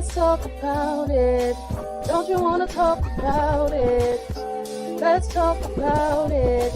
Let's talk about it. Don't you want to talk about it? Let's talk about it.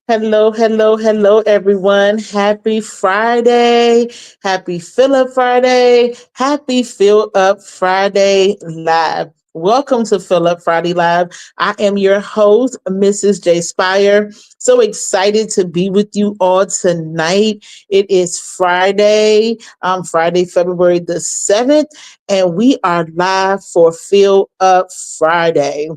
Hello, everyone. Happy Friday. Happy Fill Up Friday. Happy Fill Up Friday Live. Welcome to Fill Up Friday Live. I am your host, Mrs. JSpire. So excited to be with you all tonight. It is Friday, February the 7th, and we are live for Fill Up Friday.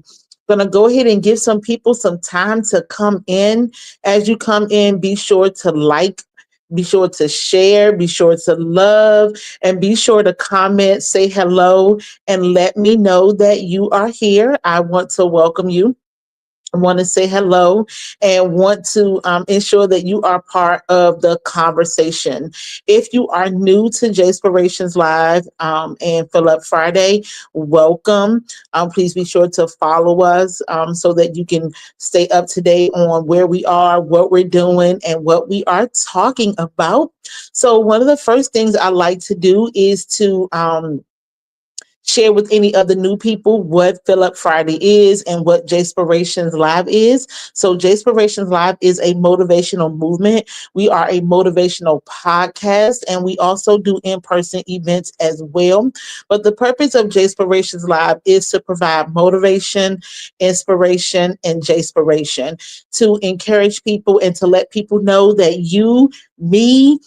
Gonna go ahead and give some people some time to come in. As you come in, be sure to like, be sure to share, be sure to love, and be sure to comment, say hello, and let me know that you are here. I want to welcome you. Want to say hello and want to ensure that you are part of the conversation. If you are new to JSpirations Live and Fill Up Friday, welcome. Please be sure to follow us so that you can stay up to date on where we are, what we're doing, and what we are talking about. So one of the first things I like to do is to share with any other new people what Fill Up Friday is and what JSpirations Live is. So JSpirations Live is a motivational movement. We are a motivational podcast, and we also do in-person events as well. But the purpose of JSpirations Live is to provide motivation, inspiration, and JSpiration to encourage people and to let people know that you, me,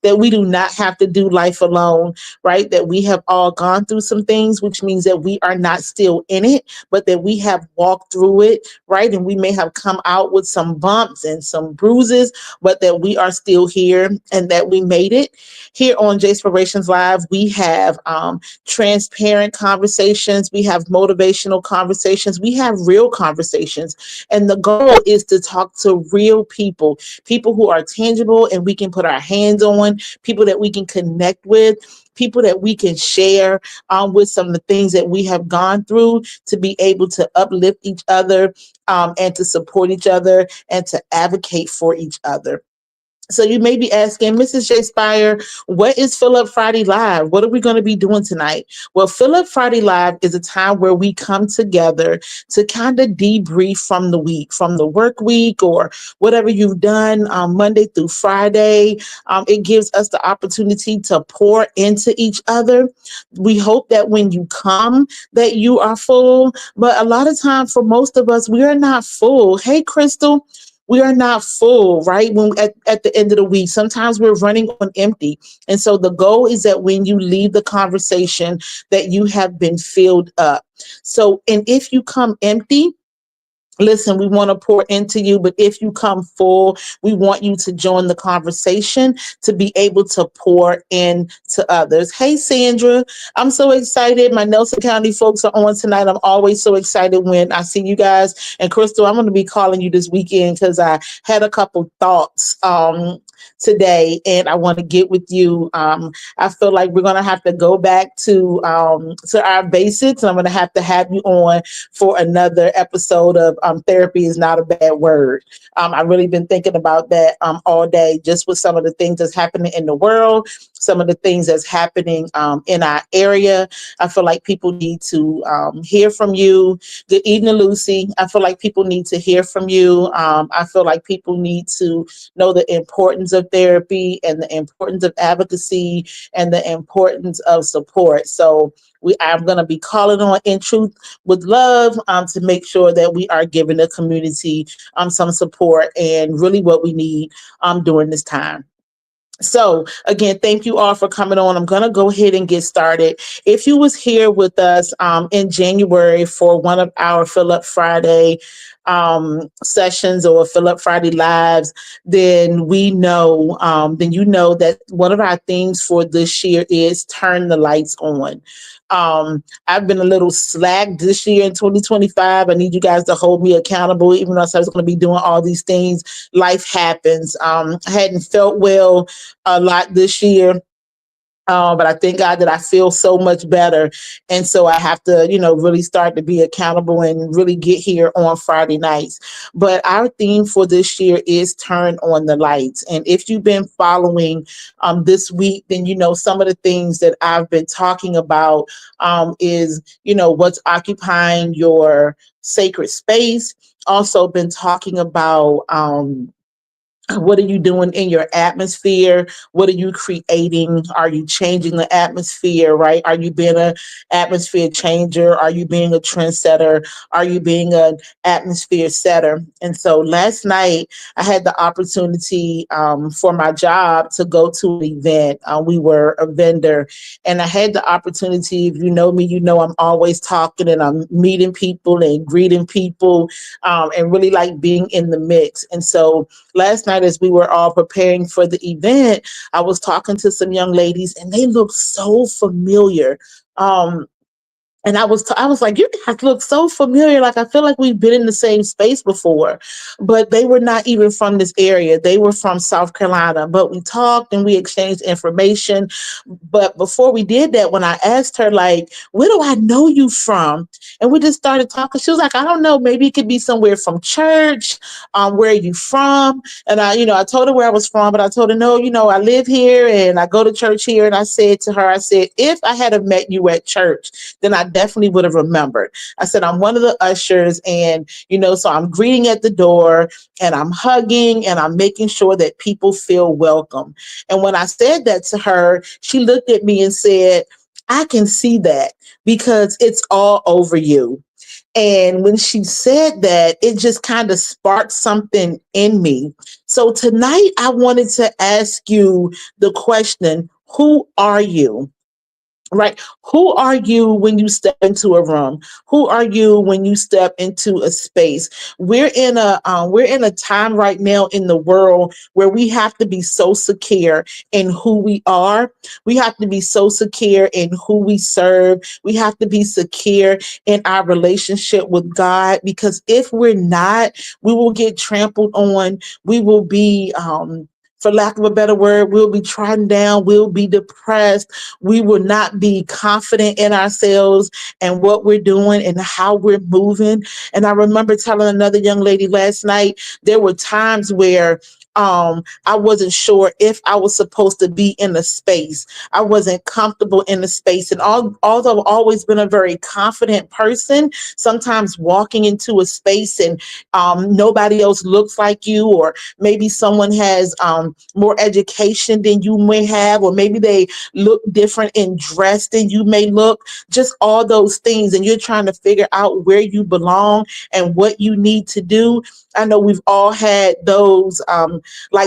that we do not have to do life alone, right? That we have all gone through some things, which means that we are not still in it, but that we have walked through it, right? And we may have come out with some bumps and some bruises, but that we are still here and that we made it. Here on JSpirations Live, we have transparent conversations, we have motivational conversations, we have real conversations. And the goal is to talk to real people, people who are tangible and we can put our hands on, people that we can connect with, people that we can share with some of the things that we have gone through to be able to uplift each other and to support each other and to advocate for each other. So you may be asking, Mrs. J. Spire, what is Fill Up Friday Live? What are we going to be doing tonight? Well, Fill Up Friday Live is a time where we come together to kind of debrief from the week, from the work week or whatever you've done Monday through Friday. It gives us the opportunity to pour into each other. We hope that when you come, that you are full. But a lot of times for most of us, we are not full. Hey, Crystal. We are not full, right? When at the end of the week, sometimes we're running on empty. And so the goal is that when you leave the conversation, that you have been filled up. So, and if you come empty, listen, we want to pour into you, but if you come full, we want you to join the conversation to be able to pour into others. Hey, Sandra, I'm so excited. My Nelson County folks are on tonight. I'm always so excited when I see you guys. And Crystal, I'm going to be calling you this weekend because I had a couple thoughts today and I want to get with you. I feel like we're going to have to go back to our basics. And I'm going to have you on for another episode of therapy is not a bad word. I've really been thinking about that all day, just with some of the things that's happening in the world, some of the things that's happening in our area. I feel like people need to hear from you. Good evening, Lucy. I feel like people need to hear from you. I feel like people need to know the importance of therapy and the importance of advocacy and the importance of support. So I'm going to be calling on In Truth with Love to make sure that we are giving the community some support and really what we need during this time. So again, thank you all for coming on. I'm going to go ahead and get started. If you was here with us in January for one of our Fill Up Friday sessions or Fill Up Friday lives, then then you know that one of our themes for this year is turn the lights on. I've been a little slack this year in 2025. I need you guys to hold me accountable, even though I said I was going to be doing all these things. Life happens. I hadn't felt well a lot this year. But I thank God that I feel so much better. And so I have to, really start to be accountable and really get here on Friday nights. But our theme for this year is turn on the lights. And if you've been following this week, then you know some of the things that I've been talking about is, what's occupying your sacred space. Also been talking about what are you doing in your atmosphere? What are you creating? Are you changing the atmosphere, right? Are you being an atmosphere changer? Are you being a trendsetter? Are you being an atmosphere setter? And so last night, I had the opportunity for my job to go to an event. We were a vendor, and I had the opportunity. If you know me, you know I'm always talking and I'm meeting people and greeting people and really like being in the mix. And so last night, as we were all preparing for the event, I was talking to some young ladies and they looked so familiar. And I was like, you guys look so familiar. Like, I feel like we've been in the same space before, but they were not even from this area. They were from South Carolina, but we talked and we exchanged information. But before we did that, when I asked her, like, where do I know you from? And we just started talking. She was like, I don't know, maybe it could be somewhere from church. Where are you from? And I told her where I was from, but I told her, no, I live here and I go to church here. And I said to her, if I had have met you at church, then I definitely would have remembered. I said, I'm one of the ushers, and, so I'm greeting at the door and I'm hugging and I'm making sure that people feel welcome. And when I said that to her, she looked at me and said, I can see that because it's all over you. And when she said that, it just kind of sparked something in me. So tonight, I wanted to ask you the question, who are you? Right. Who are you when you step into a room? Who are you when you step into a space? We're in a time right now in the world where we have to be so secure in who we are. We have to be so secure in who we serve. We have to be secure in our relationship with God, because if we're not, we will get trampled on. We will be for lack of a better word, we'll be trodden down, we'll be depressed, we will not be confident in ourselves and what we're doing and how we're moving. And I remember telling another young lady last night, there were times where I wasn't sure if I was supposed to be in a space. I wasn't comfortable in the space. And although I've always been a very confident person, sometimes walking into a space and nobody else looks like you, or maybe someone has more education than you may have, or maybe they look different in dress than you may look, just all those things. And you're trying to figure out where you belong and what you need to do. I know we've all had those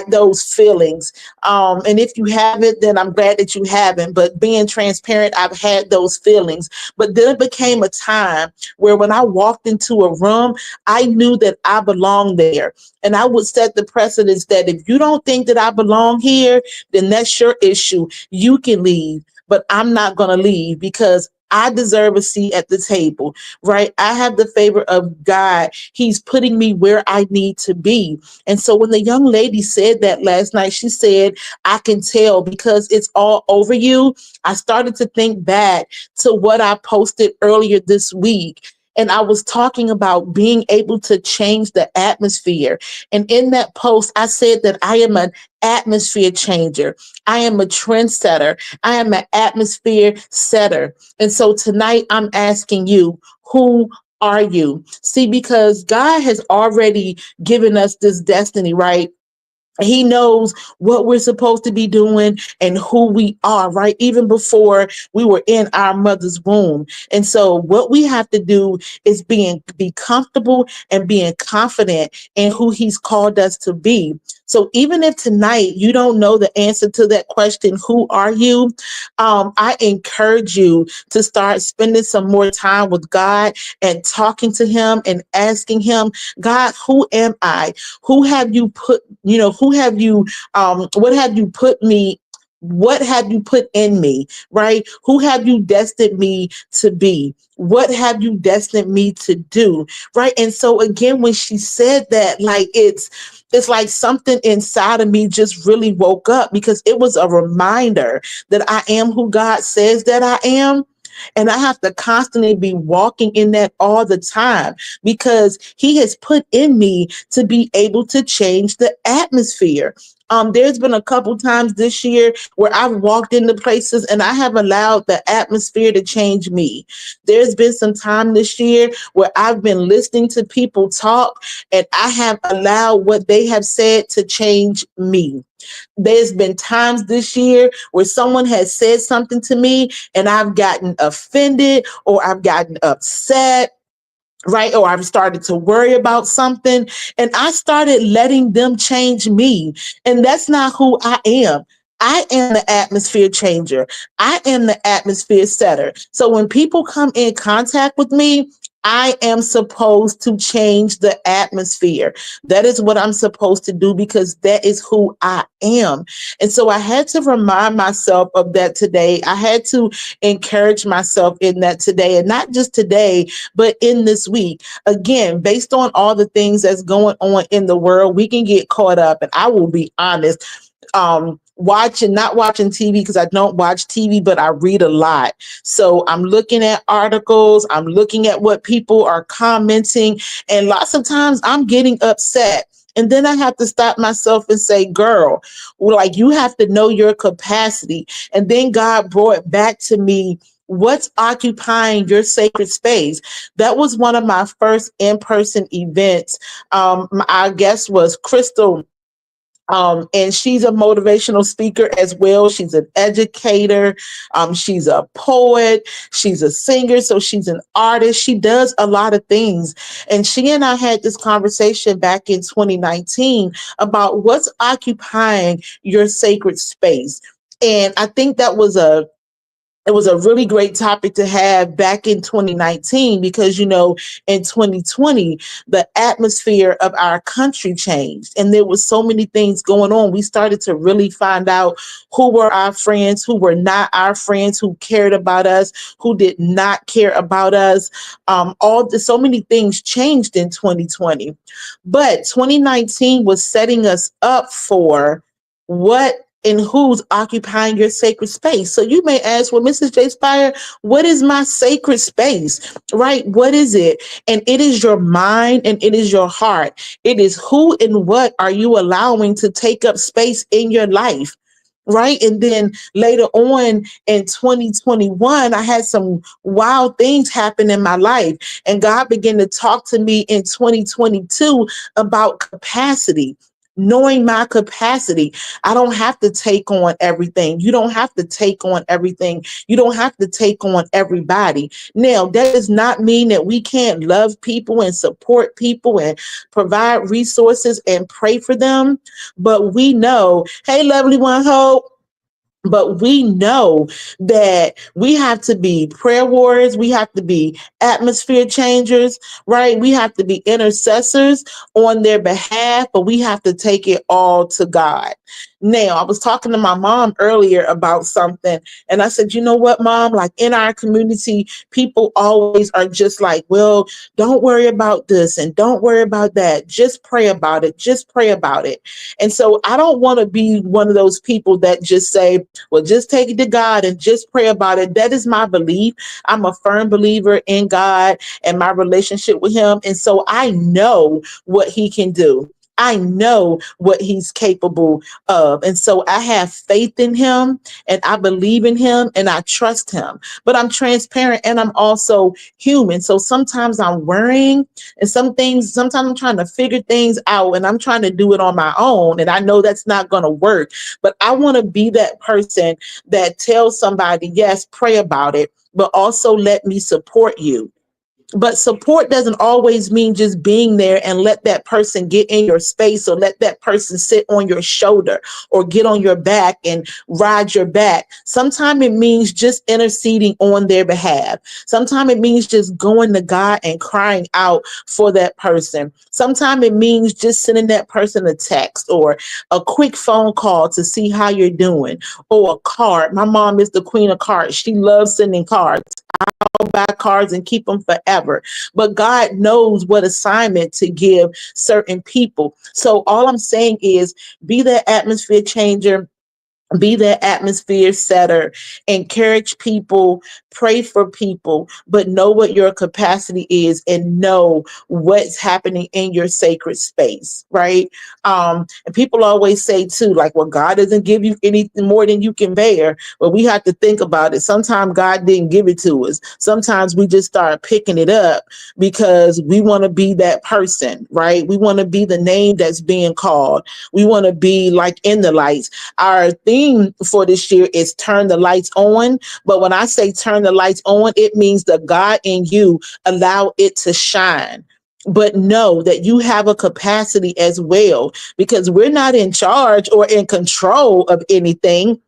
those feelings. And if you haven't, then I'm glad that you haven't. But being transparent, I've had those feelings. But then it became a time where when I walked into a room, I knew that I belonged there. And I would set the precedence that if you don't think that I belong here, then that's your issue. You can leave, but I'm not going to leave because I deserve a seat at the table, right? I have the favor of God. He's putting me where I need to be. And so when the young lady said that last night, she said, I can tell because it's all over you. I started to think back to what I posted earlier this week. And I was talking about being able to change the atmosphere. And in that post, I said that I am an atmosphere changer. I am a trendsetter. I am an atmosphere setter. And so tonight I'm asking you, who are you? See, because God has already given us this destiny, right? He knows what we're supposed to be doing and who we are, right? Even before we were in our mother's womb. And so what we have to do is be comfortable and being confident in who he's called us to be. So even if tonight you don't know the answer to that question, who are you? I encourage you to start spending some more time with God and talking to him and asking him, God, who am I? Who have you put, who have you, what have you put me, what have you put in me, right? Who have you destined me to be? What have you destined me to do? Right. And so again, when she said that, like it's like something inside of me just really woke up, because it was a reminder that I am who God says that I am. And I have to constantly be walking in that all the time, because he has put in me to be able to change the atmosphere. There's been a couple times this year where I've walked into places and I have allowed the atmosphere to change me. There's been some time this year where I've been listening to people talk and I have allowed what they have said to change me. There's been times this year where someone has said something to me and I've gotten offended or I've gotten upset, right? Or I've started to worry about something and I started letting them change me. And that's not who I am. I am the atmosphere changer. I am the atmosphere setter. So when people come in contact with me, I am supposed to change the atmosphere. That is what I'm supposed to do, because that is who I am. And so I had to remind myself of that today. I had to encourage myself in that today, and not just today, but in this week. Again, based on all the things that's going on in the world, we can get caught up. And I will be honest, not watching TV, because I don't watch TV, but I read a lot. So I'm looking at articles, I'm looking at what people are commenting, and lots of times I'm getting upset. And then I have to stop myself and say, girl, like, you have to know your capacity. And then God brought back to me, what's occupying your sacred space? That was one of my first in-person events. Our guest was Crystal, and she's a motivational speaker as well. She's an educator. She's a poet. She's a singer. So she's an artist. She does a lot of things. And she and I had this conversation back in 2019 about what's occupying your sacred space. And I think it was a really great topic to have back in 2019, because, in 2020, the atmosphere of our country changed and there was so many things going on. We started to really find out who were our friends, who were not our friends, who cared about us, who did not care about us. So many things changed in 2020, but 2019 was setting us up for what and who's occupying your sacred space. So you may ask, well, Mrs. JSpire, what is my sacred space, right? What is it? And it is your mind and it is your heart. It is who and what are you allowing to take up space in your life, right? And then later on in 2021, I had some wild things happen in my life. And God began to talk to me in 2022 about capacity. Knowing my capacity. I don't have to take on everything. You don't have to take on everything. You don't have to take on everybody. Now, that does not mean that we can't love people and support people and provide resources and pray for them. But we know, hey, lovely one, Hope. But we know that we have to be prayer warriors. We have to be atmosphere changers, right? We have to be intercessors on their behalf, but we have to take it all to God. Now, I was talking to my mom earlier about something, and I said, you know what, Mom? Like, in our community, people always are just like, well, don't worry about this and don't worry about that. Just pray about it. Just pray about it. And so I don't want to be one of those people that just say, well, just take it to God and just pray about it. That is my belief. I'm a firm believer in God and my relationship with him. And so I know what he can do. I know what he's capable of. And so I have faith in him and I believe in him and I trust him. But I'm transparent and I'm also human. So sometimes I'm worrying and sometimes I'm trying to figure things out and I'm trying to do it on my own. And I know that's not going to work. But I want to be that person that tells somebody, yes, pray about it, but also let me support you. But support doesn't always mean just being there and let that person get in your space or let that person sit on your shoulder or get on your back and ride your back. Sometimes it means just interceding on their behalf. Sometimes it means just going to God and crying out for that person. Sometimes it means just sending that person a text or a quick phone call to see how you're doing or a card. My mom is the queen of cards. She loves sending cards. Buy cards and keep them forever. But God knows what assignment to give certain people. So all I'm saying is be that atmosphere changer, be that atmosphere setter, encourage people, pray for people, but know what your capacity is and know what's happening in your sacred space, right? And people always say too, like, well, God doesn't give you anything more than you can bear. But we have to think about it. Sometimes God didn't give it to us. Sometimes we just start picking it up because we want to be that person, right? We want to be the name that's being called. We want to be like in the lights. Our theme for this year is turn the lights on. But when I say turn the lights on, it means the God in you, allow it to shine. But know that you have a capacity as well, because we're not in charge or in control of anything.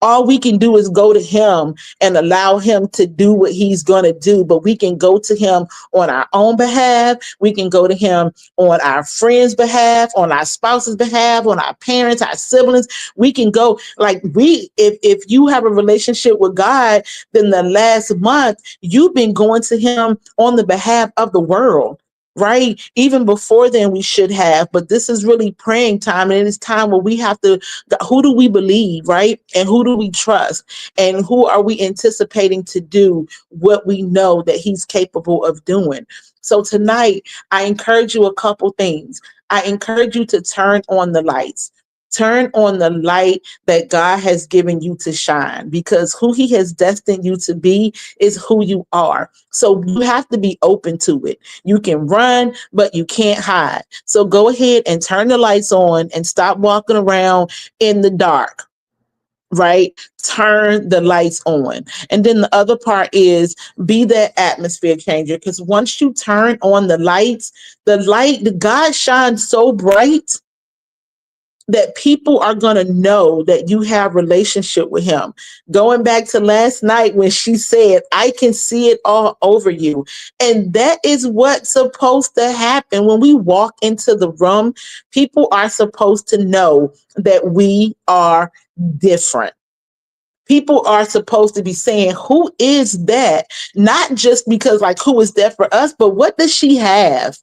All we can do is go to him and allow him to do what he's going to do. But we can go to him on our own behalf. We can go to him on our friends' behalf, on our spouse's behalf, on our parents, our siblings. We can go like if you have a relationship with God, then the last month you've been going to him on the behalf of the world. Right? Even before then, we should have, but this is really praying time. And it's time where we have to, who do we believe, right? And who do we trust? And who are we anticipating to do what we know that he's capable of doing? So tonight, I encourage you a couple things. I encourage you to turn on the lights. Turn on the light that God has given you to shine, because who he has destined you to be is who you are. So you have to be open to it. You can run, but you can't hide. So go ahead and turn the lights on and stop walking around in the dark, right? Turn the lights on. And then the other part is be that atmosphere changer, because once you turn on the lights, the God shines so bright that people are going to know that you have relationship with him. Going back to last night when she said, I can see it all over you. And that is what's supposed to happen when we walk into the room. People are supposed to know that we are different. People are supposed to be saying, who is that? Not just because like, who is that for us, but what does she have?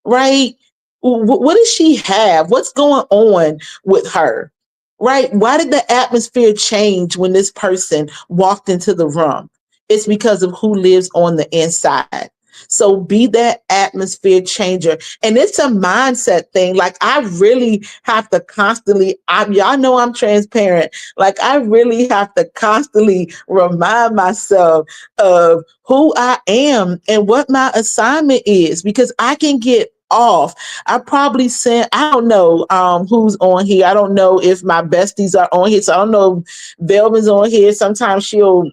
Right? What does she have? What's going on with her? Right? Why did the atmosphere change when this person walked into the room? It's because of who lives on the inside. So be that atmosphere changer. And it's a mindset thing. Like I really have to constantly, y'all know I'm transparent. Like I really have to constantly remind myself of who I am and what my assignment is, because I can get off. I probably sent, I don't know who's on here. I don't know if my besties are on here. So I don't know if Velma's on here. Sometimes she'll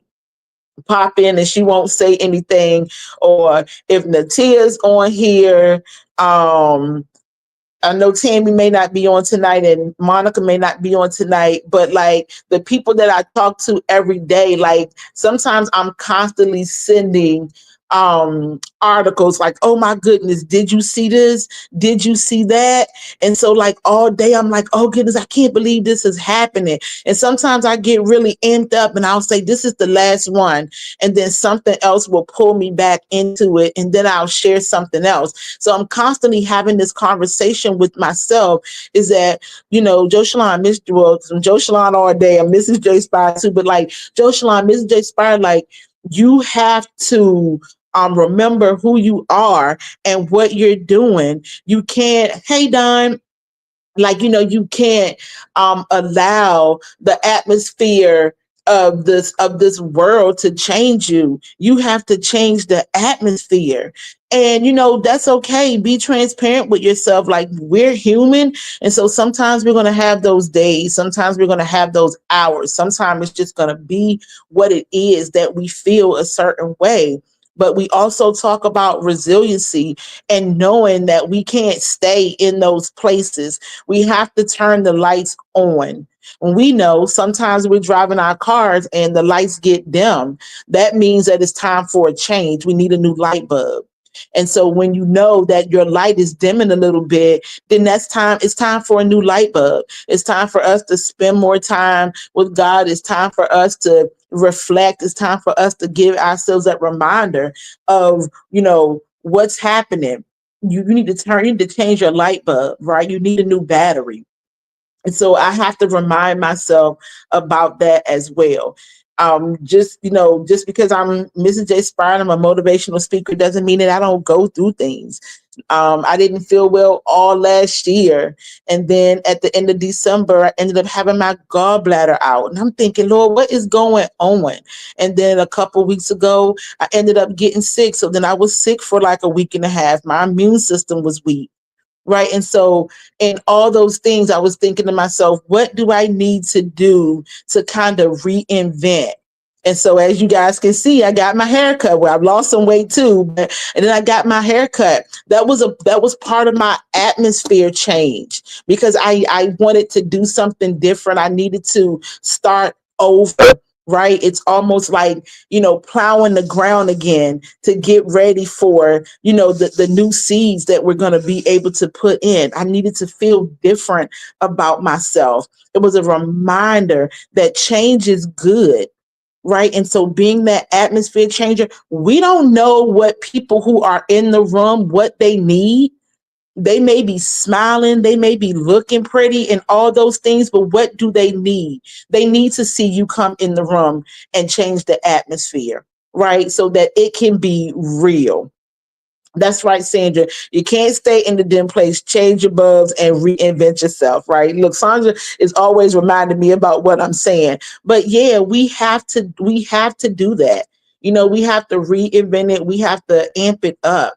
pop in and she won't say anything. Or if Natia's on here, I know Tammy may not be on tonight and Monica may not be on tonight, but like the people that I talk to every day, like sometimes I'm constantly sending articles like, oh my goodness, did you see this? Did you see that? And so like all day I'm like, oh goodness, I can't believe this is happening. And sometimes I get really amped up and I'll say, this is the last one. And then something else will pull me back into it. And then I'll share something else. So I'm constantly having this conversation with myself, is that, you know, Joe Shalon, Miss well, Joe Shalon all day, and Mrs. JSpire too, but like Joe Shalon, Mrs. JSpire, like you have to remember who you are and what you're doing. You can't, hey Don, Like, you can't allow the atmosphere of this world to change you. You have to change the atmosphere. And that's okay. Be transparent with yourself. Like, we're human, and so sometimes we're going to have those days, sometimes we're going to have those hours, sometimes it's just going to be what it is that we feel a certain way. But we also talk about resiliency and knowing that we can't stay in those places. We have to turn the lights on. When we know sometimes we're driving our cars and the lights get dim, that means that it's time for a change. We need a new light bulb. And so when you know that your light is dimming a little bit, then it's time for a new light bulb. It's time for us to spend more time with God. It's time for us to reflect. It's time for us to give ourselves that reminder of, what's happening. You need to change your light bulb, right? You need a new battery. And so I have to remind myself about that as well. Just because I'm Mrs. JSpire, I'm a motivational speaker, doesn't mean that I don't go through things. I didn't feel well all last year. And then at the end of December, I ended up having my gallbladder out. And I'm thinking, Lord, what is going on? And then a couple weeks ago, I ended up getting sick. So then I was sick for like a week and a half. My immune system was weak. Right. And so, in all those things, I was thinking to myself, what do I need to do to kind of reinvent? And so, as you guys can see, I got my hair cut. Well, I've lost some weight too, and then I got my hair cut. That was part of my atmosphere change, because I wanted to do something different. I needed to start over. Right. It's almost like, plowing the ground again to get ready for, the new seeds that we're going to be able to put in. I needed to feel different about myself. It was a reminder that change is good. Right. And so, being that atmosphere changer, we don't know what people who are in the room, what they need. They may be smiling, they may be looking pretty and all those things, but what do they need? They need to see you come in the room and change the atmosphere, right? So that it can be real. That's right, Sandra. You can't stay in the dim place. Change your bulbs and reinvent yourself, right? Look, Sandra is always reminding me about what I'm saying. But yeah, we have to do that. We have to reinvent it. We have to amp it up,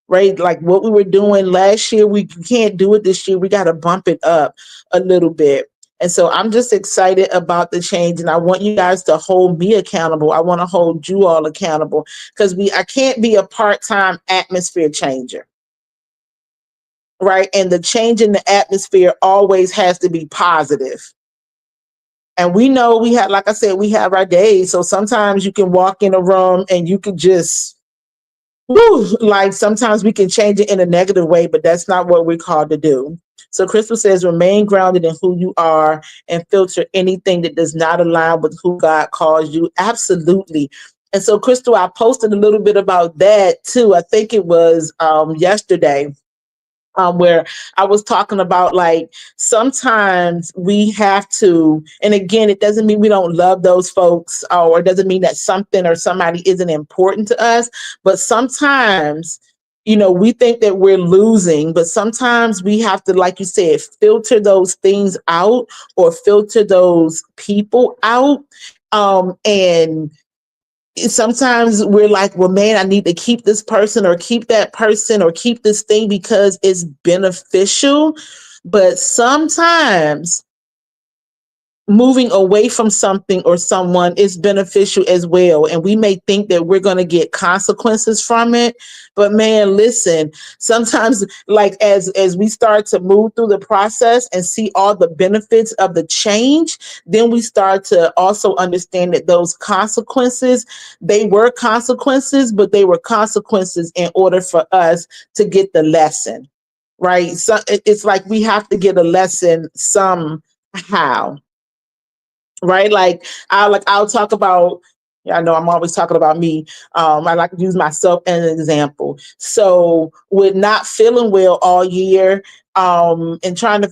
right? Like what we were doing last year, we can't do it this year. We got to bump it up a little bit. And so I'm just excited about the change, and I want you guys to hold me accountable. I want to hold you all accountable, because I can't be a part-time atmosphere changer, right? And the change in the atmosphere always has to be positive. And we know we have, like I said, we have our days. So sometimes you can walk in a room and you could just, woo, like sometimes we can change it in a negative way, but that's not what we're called to do. So Crystal says, remain grounded in who you are and filter anything that does not align with who God calls you. Absolutely. And so, Crystal, I posted a little bit about that too. I think it was yesterday, where I was talking about, like, sometimes we have to, and again, it doesn't mean we don't love those folks, or it doesn't mean that something or somebody isn't important to us, but sometimes, we think that we're losing, but sometimes we have to, like you said, filter those things out or filter those people out. And sometimes we're like, well, man, I need to keep this person or keep that person or keep this thing because it's beneficial. But sometimes moving away from something or someone is beneficial as well. And we may think that we're going to get consequences from it. But man, listen, sometimes, like, as we start to move through the process and see all the benefits of the change, then we start to also understand that those consequences, they were consequences, but they were consequences in order for us to get the lesson, right? So it's like we have to get a lesson somehow, right? I'll talk about, yeah, I know I'm always talking about me. I like to use myself as an example. So with not feeling well all year, and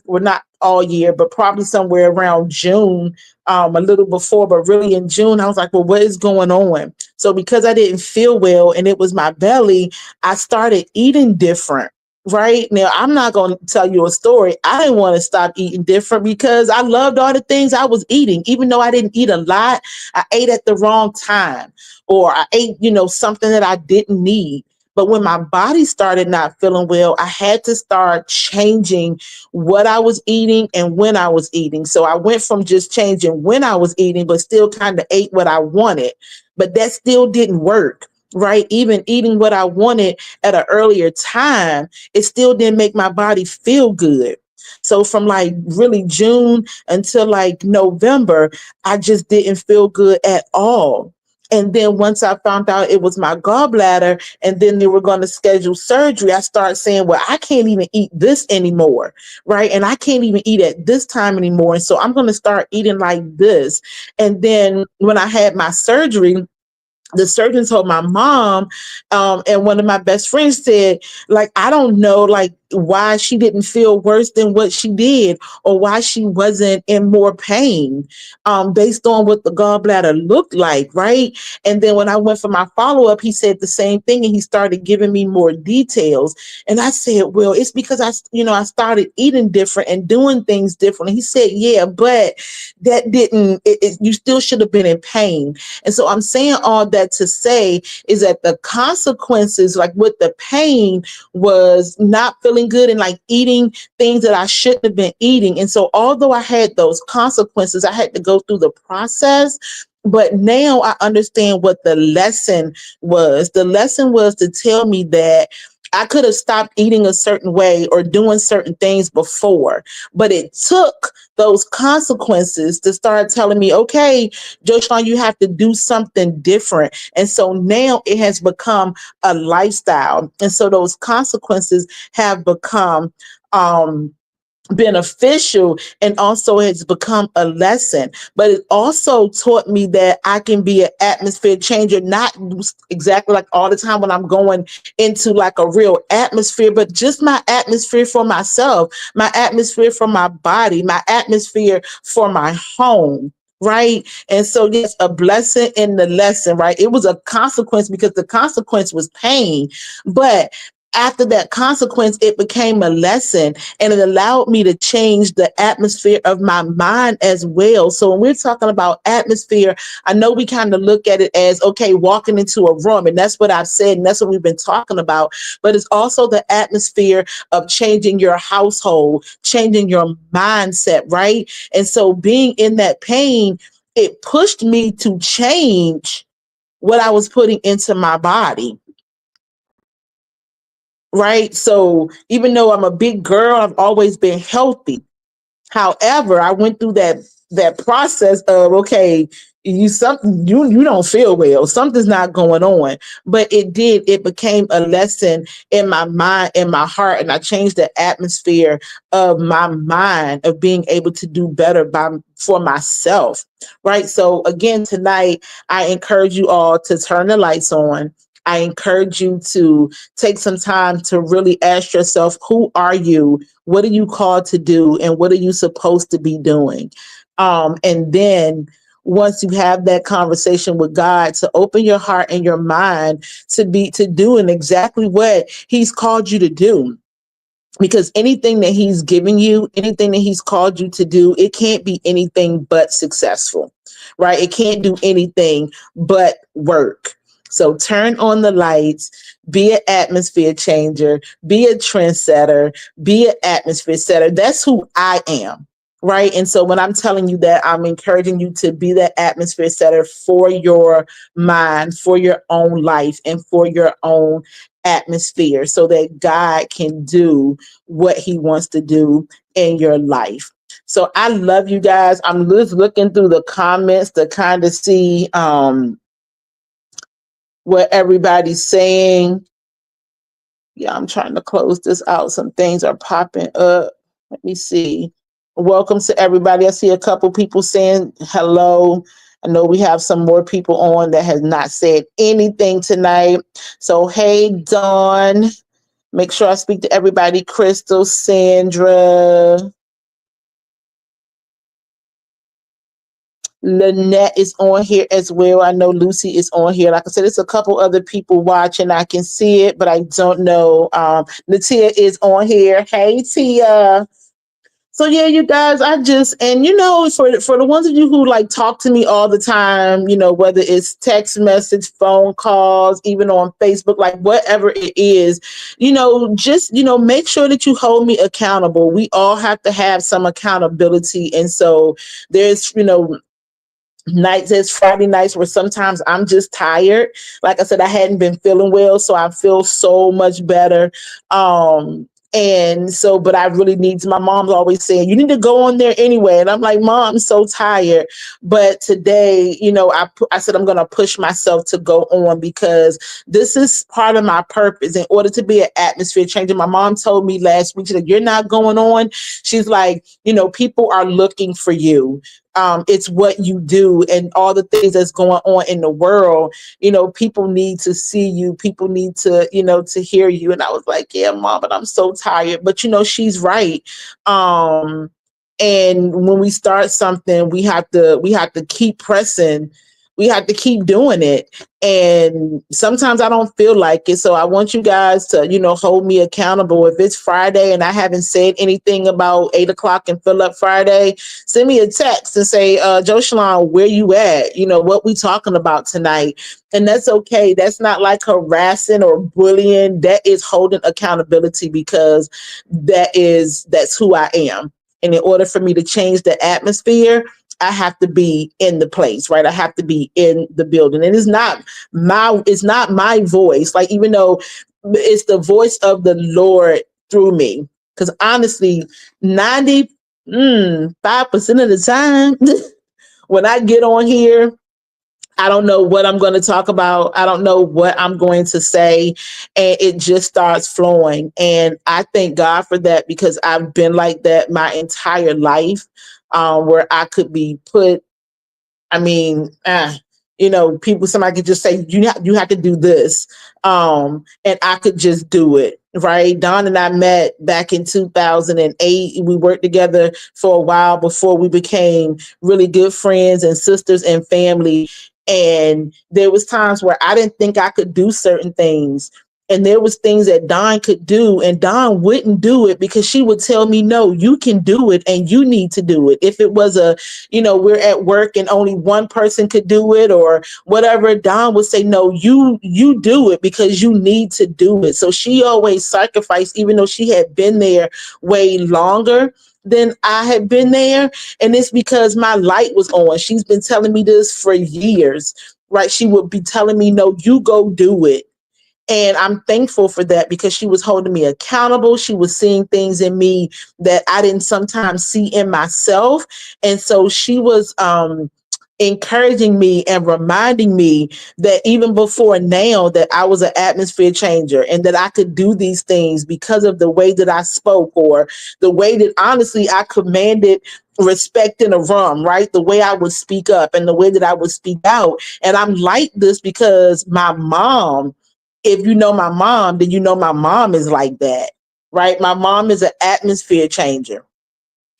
well, not all year, but probably somewhere around June, a little before, but really in June, I was like, well, what is going on? So because I didn't feel well and it was my belly, I started eating different. Right now, I'm not going to tell you a story. I didn't want to stop eating different because I loved all the things I was eating. Even though I didn't eat a lot, I ate at the wrong time, or I ate, something that I didn't need. But when my body started not feeling well, I had to start changing what I was eating and when I was eating. So I went from just changing when I was eating, but still kind of ate what I wanted. But that still didn't work, right? Even eating what I wanted at an earlier time, it still didn't make my body feel good. So from like really June until like November, I just didn't feel good at all. And then once I found out it was my gallbladder and then they were going to schedule surgery, I started saying, well, I can't even eat this anymore, right? And I can't even eat at this time anymore. And so I'm going to start eating like this. And then when I had my surgery, the surgeon told my mom, and one of my best friends said, like, I don't know, like, why she didn't feel worse than what she did, or why she wasn't in more pain, based on what the gallbladder looked like, right? And then when I went for my follow-up, he said the same thing, and he started giving me more details. And I said, well, it's because I started eating different and doing things different. And he said, yeah, but that didn't, you still should have been in pain. And so I'm saying all that to say is that the consequences, like with the pain, was not feeling good and like eating things that I shouldn't have been eating. And so although I had those consequences, I had to go through the process. But now I understand what the lesson was. The lesson was to tell me that I could have stopped eating a certain way or doing certain things before, but it took those consequences to start telling me, okay, Joshawn, you have to do something different. And so now it has become a lifestyle. And so those consequences have become beneficial, and also has become a lesson. But it also taught me that I can be an atmosphere changer, not exactly like all the time when I'm going into like a real atmosphere, but just my atmosphere for myself, my atmosphere for my body, my atmosphere for my home. Right. And so, yes, a blessing in the lesson, right? It was a consequence because the consequence was pain. But after that consequence, it became a lesson, and it allowed me to change the atmosphere of my mind as well. So when we're talking about atmosphere, I know we kind of look at it as, okay, walking into a room, and that's what I've said, and that's what we've been talking about. But it's also the atmosphere of changing your household, changing your mindset, right? And so being in that pain, it pushed me to change what I was putting into my body. Right. So even though I'm a big girl, I've always been healthy. However, I went through that process of, okay, you don't feel well. Something's not going on. But it became a lesson in my mind, in my heart, and I changed the atmosphere of my mind of being able to do better for myself. Right. So again, tonight I encourage you all to turn the lights on. I encourage you to take some time to really ask yourself, who are you? What are you called to do? And what are you supposed to be doing? And then once you have that conversation with God, to open your heart and your mind to doing exactly what He's called you to do. Because anything that He's given you, anything that He's called you to do, it can't be anything but successful, right? It can't do anything but work. So turn on the lights, be an atmosphere changer, be a trendsetter, be an atmosphere setter. That's who I am, right? And so when I'm telling you that, I'm encouraging you to be that atmosphere setter for your mind, for your own life, and for your own atmosphere, so that God can do what He wants to do in your life. So I love you guys. I'm just looking through the comments to kind of see what everybody's saying. Yeah, I'm trying to close this out. Some things are popping up. Let me see. Welcome to everybody. I see a couple people saying hello. I know we have some more people on that has not said anything tonight. So, hey, Dawn. Make sure I speak to everybody. Crystal, Sandra. Lynette is on here as well. I know Lucy is on here. Like I said, there's a couple other people watching. I can see it, but I don't know. Natia is on here. Hey, Tia. So yeah, you guys, I just, and for the ones of you who like talk to me all the time, whether it's text message, phone calls, even on Facebook, like whatever it is, just make sure that you hold me accountable. We all have to have some accountability, and so there's nights as Friday nights where sometimes I'm just tired. Like I said, I hadn't been feeling well, so I feel so much better. And so, but I really need to, my mom's always saying, you need to go on there anyway. And I'm like, Mom, I'm so tired. But today, I said, I'm going to push myself to go on because this is part of my purpose in order to be an atmosphere changer. My mom told me last week, she said, you're not going on. She's like, people are looking for you. It's what you do and all the things that's going on in the world. People need to see you. People need to, to hear you. And I was like, yeah, Mom, but I'm so tired. But, she's right. And when we start something, we have to keep pressing. We have to keep doing it. And sometimes I don't feel like it. So I want you guys to, hold me accountable. If it's Friday and I haven't said anything about 8 o'clock and Fill Up Friday, send me a text and say, Joshalon, where you at? What we talking about tonight? And that's okay. That's not like harassing or bullying. That is holding accountability because that's who I am. And in order for me to change the atmosphere, I have to be in the place, right? I have to be in the building. And it's not my voice. Like, even though it's the voice of the Lord through me. Because honestly, 95% of the time when I get on here, I don't know what I'm going to talk about. I don't know what I'm going to say. And it just starts flowing. And I thank God for that because I've been like that my entire life, where I could be put, I mean, somebody could just say, you have to do this. And I could just do it. Right. Don and I met back in 2008. We worked together for a while before we became really good friends and sisters and family. And there was times where I didn't think I could do certain things. And there was things that Dawn could do, and Dawn wouldn't do it because she would tell me, no, you can do it and you need to do it. If it was we're at work and only one person could do it or whatever, Dawn would say, no, you do it because you need to do it. So she always sacrificed, even though she had been there way longer than I had been there. And it's because my light was on. She's been telling me this for years, right? She would be telling me, no, you go do it. And I'm thankful for that because she was holding me accountable. She was seeing things in me that I didn't sometimes see in myself. And so she was encouraging me and reminding me that even before now that I was an atmosphere changer and that I could do these things because of the way that I spoke or the way that honestly I commanded respect in a room, right? The way I would speak up and the way that I would speak out. And I'm like this because my mom, if you know my mom, then you know my mom is like that, right? My mom is an atmosphere changer,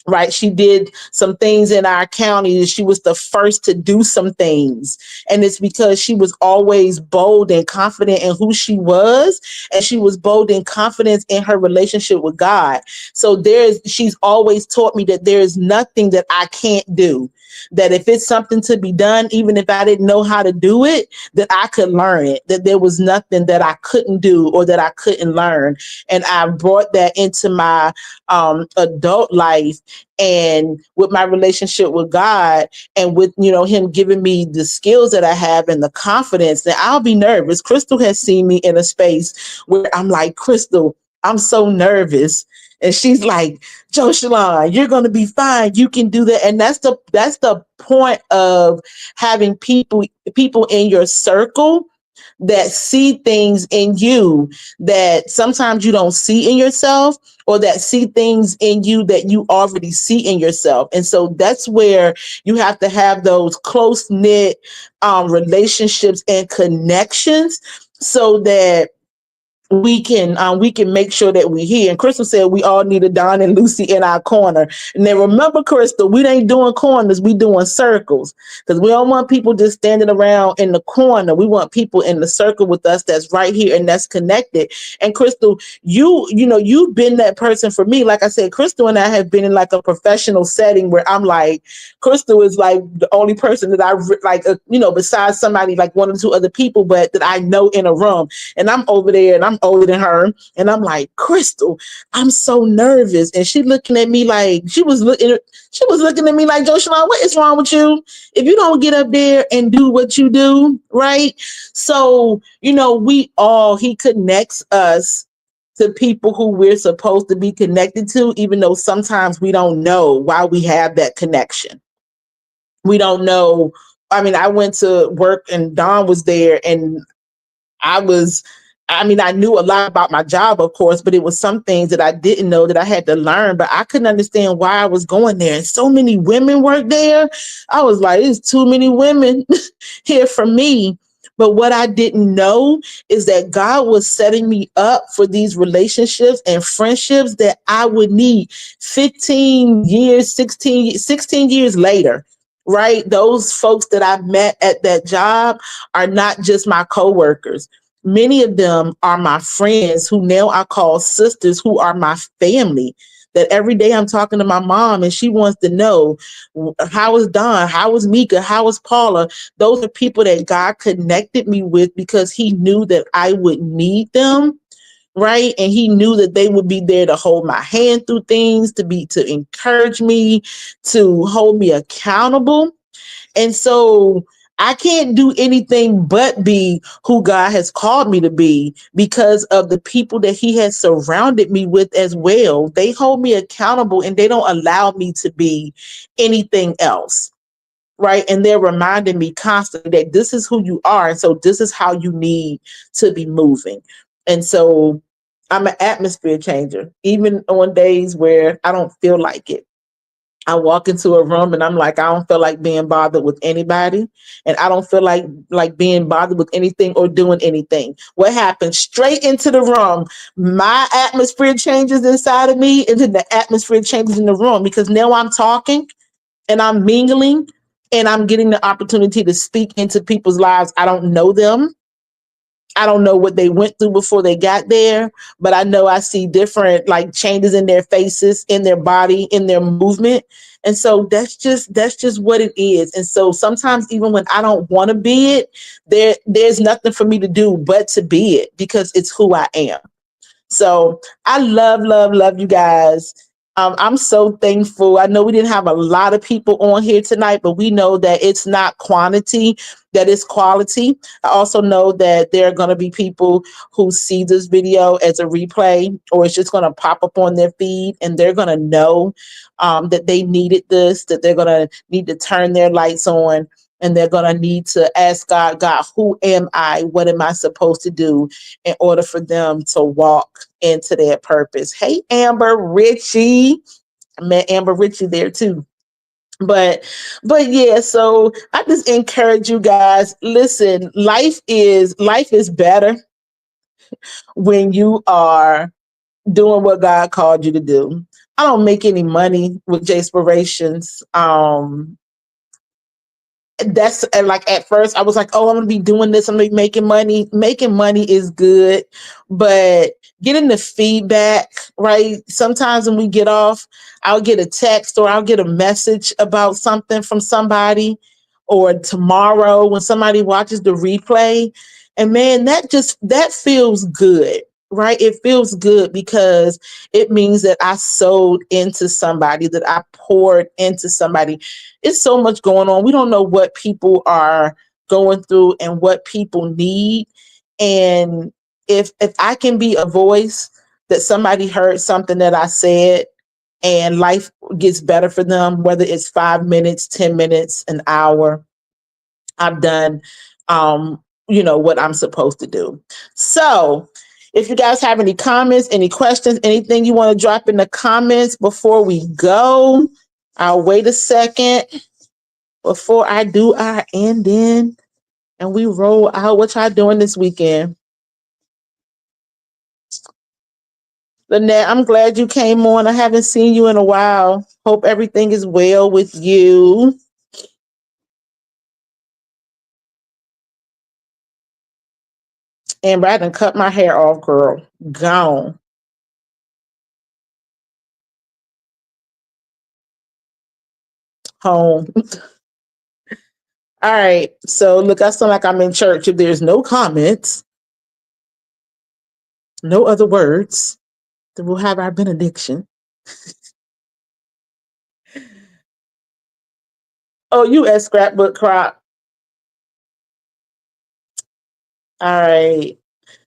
right? She did some things in our county. She was the first to do some things. And it's because she was always bold and confident in who she was. And she was bold and confident in her relationship with God. So she's always taught me that there is nothing that I can't do. That if it's something to be done, even if I didn't know how to do it, that I could learn it, that there was nothing that I couldn't do or that I couldn't learn. And I brought that into my adult life and with my relationship with God and with, him giving me the skills that I have and the confidence that I'll be nervous. Crystal has seen me in a space where I'm like, Crystal, I'm so nervous. And she's like, Joshalon, you're going to be fine. You can do that. And that's the point of having people in your circle that see things in you that sometimes you don't see in yourself, or that see things in you that you already see in yourself. And so that's where you have to have those close-knit relationships and connections so that we can make sure that we here. And Crystal said we all need a Don and Lucy in our corner. And then remember, Crystal, we ain't doing corners, we doing circles. Because we don't want people just standing around in the corner. We want people in the circle with us that's right here and that's connected. And Crystal, you've been that person for me. Like I said, Crystal and I have been in like a professional setting where I'm like, Crystal is like the only person that I like, besides somebody like one or two other people, but that I know in a room. And I'm over there and I'm older than her. And I'm like, Crystal, I'm so nervous. And she looking at me like she was looking at me like, Joshalon, what is wrong with you? If you don't get up there and do what you do, right? So, he connects us to people who we're supposed to be connected to, even though sometimes we don't know why we have that connection. We don't know. I mean, I went to work and Don was there and I knew a lot about my job, of course, but it was some things that I didn't know that I had to learn, but I couldn't understand why I was going there. And so many women work there. I was like, there's too many women here for me. But what I didn't know is that God was setting me up for these relationships and friendships that I would need 15 years, 16 years later. Right? Those folks that I met at that job are not just my coworkers. Many of them are my friends who now I call sisters, who are my family. That every day I'm talking to my mom and she wants to know, how is Don? How is Mika? How is Paula? Those are people that God connected me with because he knew that I would need them. Right. And he knew that they would be there to hold my hand through things, to encourage me, to hold me accountable. And so I can't do anything but be who God has called me to be because of the people that he has surrounded me with as well. They hold me accountable and they don't allow me to be anything else. Right. And they're reminding me constantly that this is who you are. And so this is how you need to be moving. And so I'm an atmosphere changer, even on days where I don't feel like it. I walk into a room and I'm like, I don't feel like being bothered with anybody. And I don't feel like being bothered with anything or doing anything. What happens? Straight into the room. My atmosphere changes inside of me, and then the atmosphere changes in the room because now I'm talking and I'm mingling and I'm getting the opportunity to speak into people's lives. I don't know them. I don't know what they went through before they got there, but I know I see different like changes in their faces, in their body, in their movement. And so that's just what it is. And so sometimes even when I don't want to be it, there's nothing for me to do but to be it because it's who I am. So I love, love, love you guys. I'm so thankful. I know we didn't have a lot of people on here tonight, but we know that it's not quantity, that it's quality. I also know that there are going to be people who see this video as a replay or it's just going to pop up on their feed and they're going to know that they needed this, that they're going to need to turn their lights on and they're going to need to ask God, who am I? What am I supposed to do in order for them to walk into their purpose? Hey, Amber Ritchie. I met Amber Ritchie there too. But yeah, so I just encourage you guys, listen, life is better when you are doing what God called you to do. I don't make any money with JSpirations. That's like at first I was like, oh, I'm gonna be doing this, I'm gonna be making money. Making money is good, but getting the feedback, right? Sometimes when we get off, I'll get a text or I'll get a message about something from somebody, or tomorrow when somebody watches the replay, and man, that feels good. Right? It feels good because it means that I sowed into somebody, that I poured into somebody. It's so much going on. We don't know what people are going through and what people need. And if I can be a voice that somebody heard something that I said and life gets better for them, whether it's 5 minutes, 10 minutes, an hour, I've done what I'm supposed to do. So if you guys have any comments, any questions, anything you want to drop in the comments before we go, I'll wait a second before I do our ending and we roll out. What y'all doing this weekend? Lynette, I'm glad you came on. I haven't seen you in a while. Hope everything is well with you. And I done cut my hair off, girl. Gone. Home. All right. So look, I sound like I'm in church. If there's no comments, no other words, then we'll have our benediction. Oh, you at scrapbook crop. All right.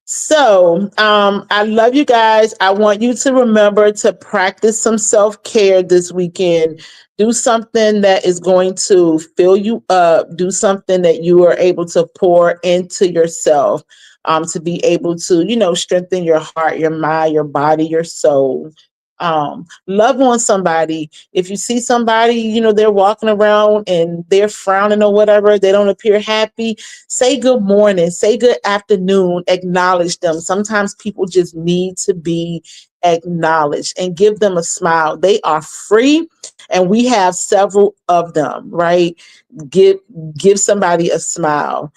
So, I love you guys. I want you to remember to practice some self care this weekend. Do something that is going to fill you up. Do something that you are able to pour into yourself, to be able to, strengthen your heart, your mind, your body, your soul. Love on somebody. If you see somebody, they're walking around and they're frowning or whatever, they don't appear happy, say good morning, say good afternoon, acknowledge them. Sometimes people just need to be acknowledged and give them a smile. They are free and we have several of them, right? Give give somebody a smile.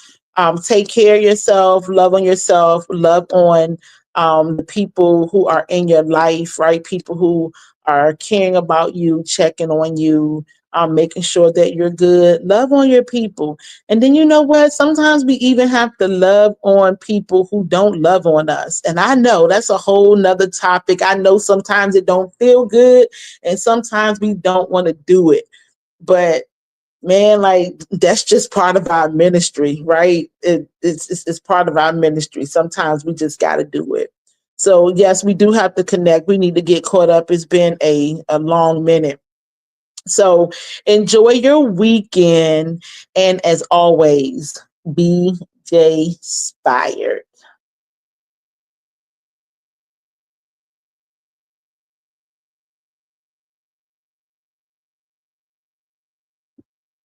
Take care of yourself, love on yourself, love on the people who are in your life, right? People who are caring about you, checking on you, making sure that you're good. Love on your people. And then you know what? Sometimes we even have to love on people who don't love on us. And I know that's a whole nother topic. I know sometimes it don't feel good and sometimes we don't want to do it. But man, like that's just part of our ministry, right? It's part of our ministry. Sometimes we just got to do it. So yes, we do have to connect. We need to get caught up. It's been a long minute. So enjoy your weekend. And as always, be J Spired.